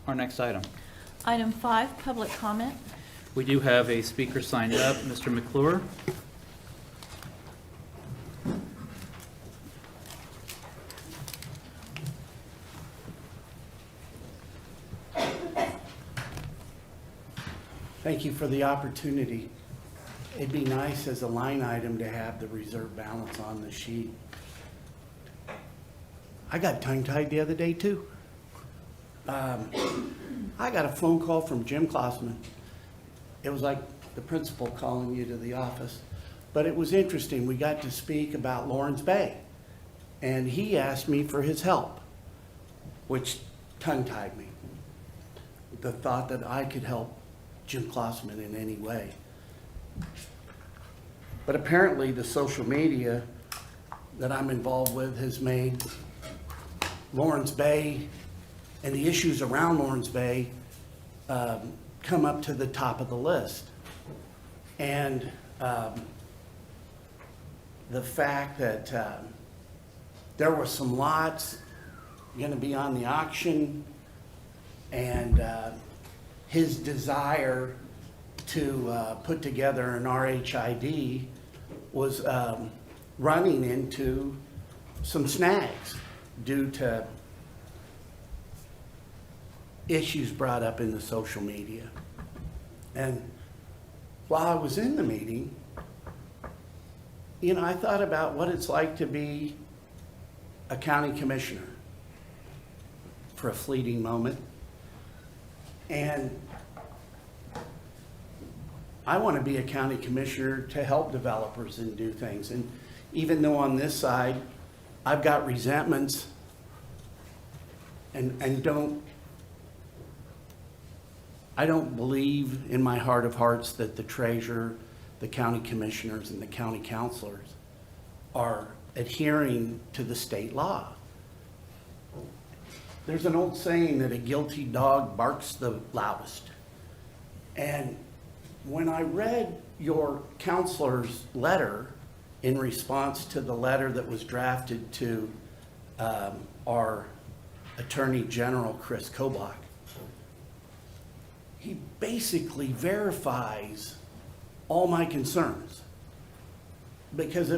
Our next item. Item 5, public comment. We do have a speaker signed up, Mr. McClure. Thank you for the opportunity. It'd be nice as a line item to have the reserve balance on the sheet. I got tongue-tied the other day too. I got a phone call from Jim Klossman. It was like the principal calling you to the office, but it was interesting. We got to speak about Lawrence Bay, and he asked me for his help, which tongue-tied me. The thought that I could help Jim Klossman in any way. But apparently the social media that I'm involved with has made Lawrence Bay and the issues around Lawrence Bay come up to the top of the list. And the fact that there were some lots going to be on the auction, and his desire to put together an RHID was running into some snags due to issues brought up in the social media. And while I was in the meeting, I thought about what it's like to be a county commissioner for a fleeting moment. And I want to be a county commissioner to help developers and do things. And even though on this side, I've got resentments and I don't believe in my heart of hearts that the treasurer, the county commissioners, and the county councilors are adhering to the state law. There's an old saying that a guilty dog barks the loudest. And when I read your counselor's letter in response to the letter that was drafted to our Attorney General, Chris Kobach, he basically verifies all my concerns, because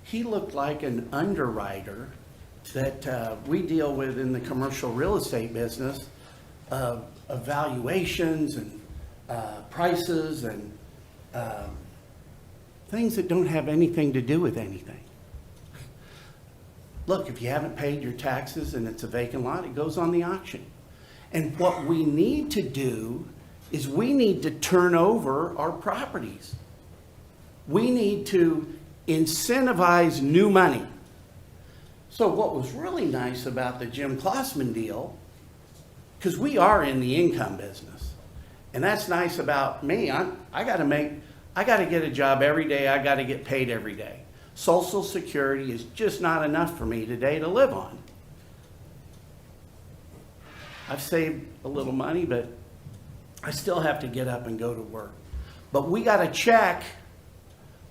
he looked like an underwriter that we deal with in the commercial real estate business of valuations and prices and things that don't have anything to do with anything. Look, if you haven't paid your taxes and it's a vacant lot, it goes on the auction. And what we need to do is we need to turn over our properties. We need to incentivize new money. So what was really nice about the Jim Klossman deal, because we are in the income business, and that's nice about me. I got to get a job every day. I got to get paid every day. Social Security is just not enough for me today to live on. I've saved a little money, but I still have to get up and go to work. But we got a check.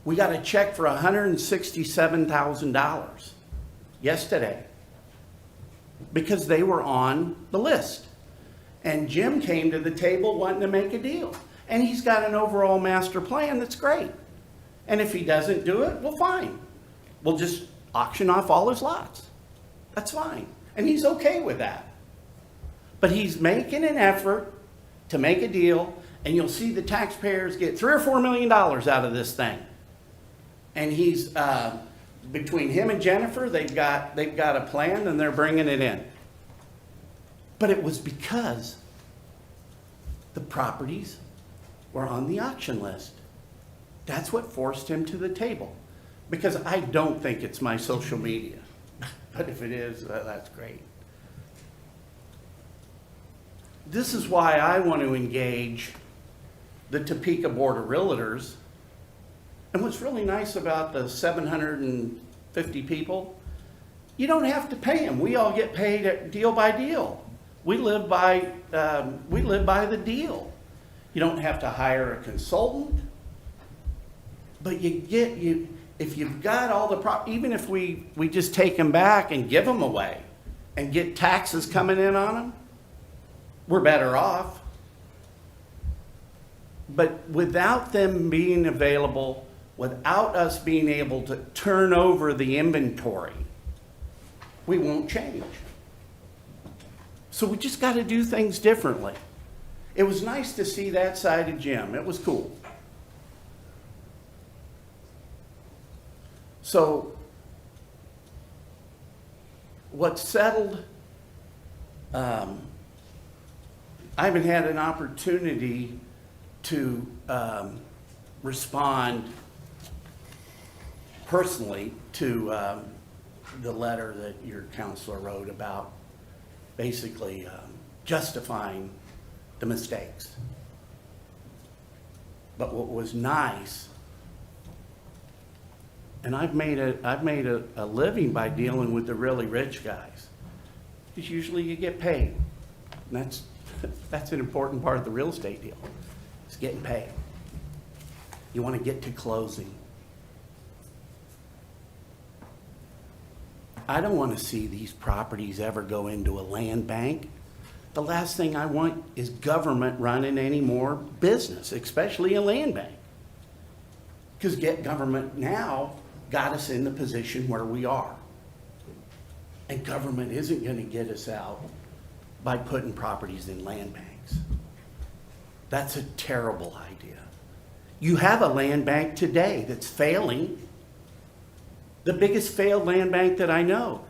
We got a check for $167,000 yesterday because they were on the list. And Jim came to the table wanting to make a deal. And he's got an overall master plan that's great. And if he doesn't do it, well, fine. We'll just auction off all his lots. That's fine. And he's okay with that. But he's making an effort to make a deal, and you'll see the taxpayers get $3 or $4 million out of this thing. And he's, between him and Jennifer, they've got a plan, and they're bringing it in. But it was because the properties were on the auction list. That's what forced him to the table. Because I don't think it's my social media. But if it is, that's great. This is why I want to engage the Topeka Board of Realtors. And what's really nice about the 750 people, you don't have to pay them. We all get paid deal by deal. We live by the deal. You don't have to hire a consultant. But if you've got all the even if we just take them back and give them away and get taxes coming in on them, we're better off. But without them being available, without us being able to turn over the inventory, we won't change. So we just got to do things differently. It was nice to see that side of Jim. It was cool. So what's settled, I haven't had an opportunity to respond personally to the letter that your counselor wrote about basically justifying the mistakes. But what was nice, and I've made a living by dealing with the really rich guys, because usually you get paid. And that's an important part of the real estate deal, is getting paid. You want to get to closing. I don't want to see these properties ever go into a land bank. The last thing I want is government running any more business, especially a land bank. Because government now got us in the position where we are. And government isn't going to get us out by putting properties in land banks. That's a terrible idea. You have a land bank today that's failing. The biggest failed land bank that I know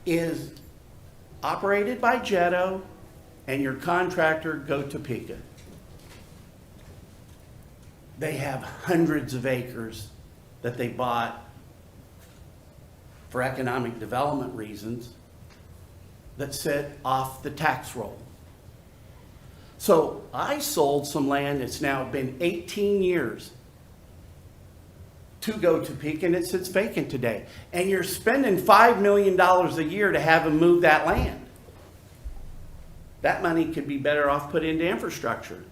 is operated by Jetto and your contractor go Topeka. They have hundreds of acres that they bought for economic development reasons that sit off the tax roll. So I sold some land that's now been 18 years to go Topeka, and it sits vacant today. And you're spending $5 million a year to have them move that land. That money could be better off put into infrastructure.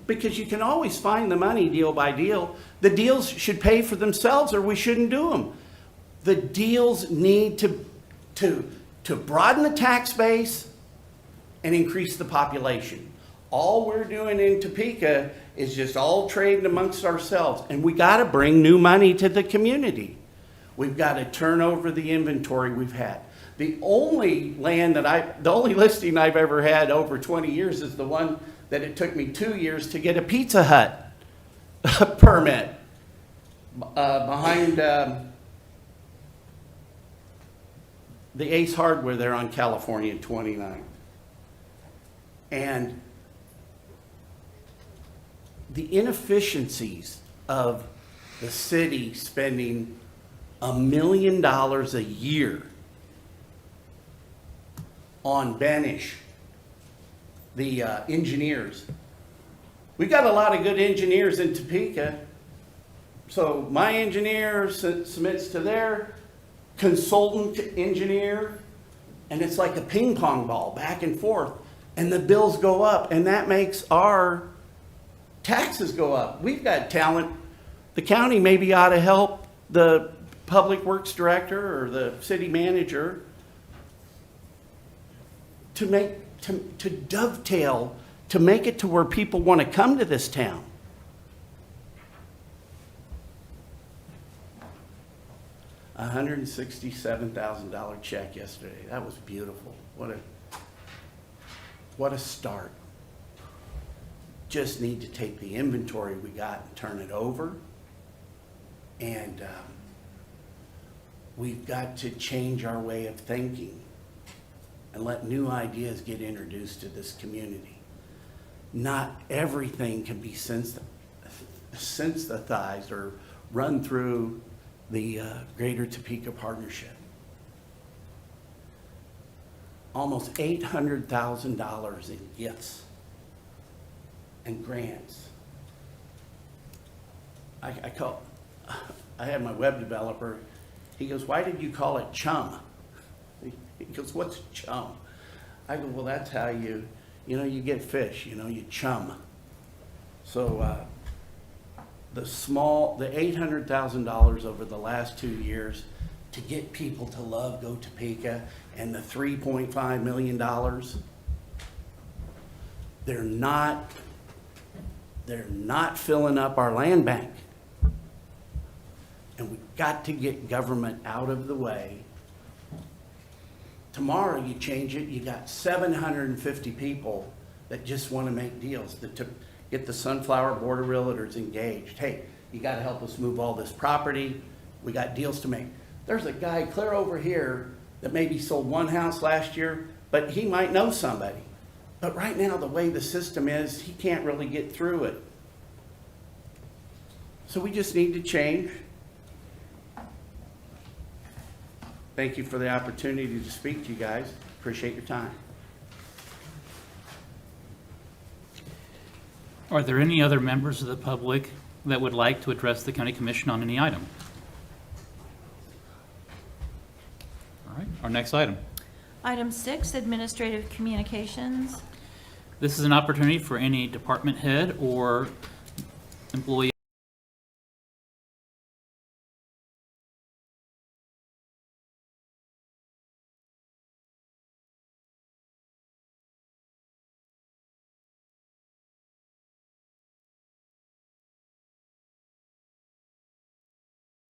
Because you can always find the money deal by deal. The deals should pay for themselves or we shouldn't do them. The deals need to broaden the tax base and increase the population. All we're doing in Topeka is just all trading amongst ourselves. And we got to bring new money to the community. We've got to turn over the inventory we've had. The only listing I've ever had over 20 years is the one that it took me 2 years to get a Pizza Hut permit behind the Ace Hardware there on California 29. And the inefficiencies of the city spending $1 million a year on Banish, the engineers. We got a lot of good engineers in Topeka. So my engineer submits to their consultant engineer, and it's like a ping pong ball back and forth, and the bills go up, and that makes our taxes go up. We've got talent. The county maybe ought to help the public works director or the city manager to dovetail, to make it to where people want to come to this town. $167,000 check yesterday. That was beautiful. What a start. Just need to take the inventory we got and turn it over. And we've got to change our way of thinking and let new ideas get introduced to this community. Not everything can be sensitized or run through the Greater Topeka Partnership. Almost $800,000 in gifts and grants. I had my web developer, he goes, "Why did you call it chum?" He goes, "What's chum?" I go, "Well, that's how you get fish, you chum." So the $800,000 over the last 2 years to get people to love Go Topeka, and the $3.5 million they're not filling up our land bank. And we've got to get government out of the way. Tomorrow you change it, you got 750 people that just want to make deals, to get the Sunflower Board of Realtors engaged. Hey, you got to help us move all this property. We got deals to make. There's a guy clear over here that maybe sold one house last year, but he might know somebody. But right now, the way the system is, he can't really get through it. So we just need to change. Thank you for the opportunity to speak to you guys. Appreciate your time. Are there any other members of the public that would like to address the county commission on any item? All right, our next item. Item 6, administrative communications. This is an opportunity for any department head or employee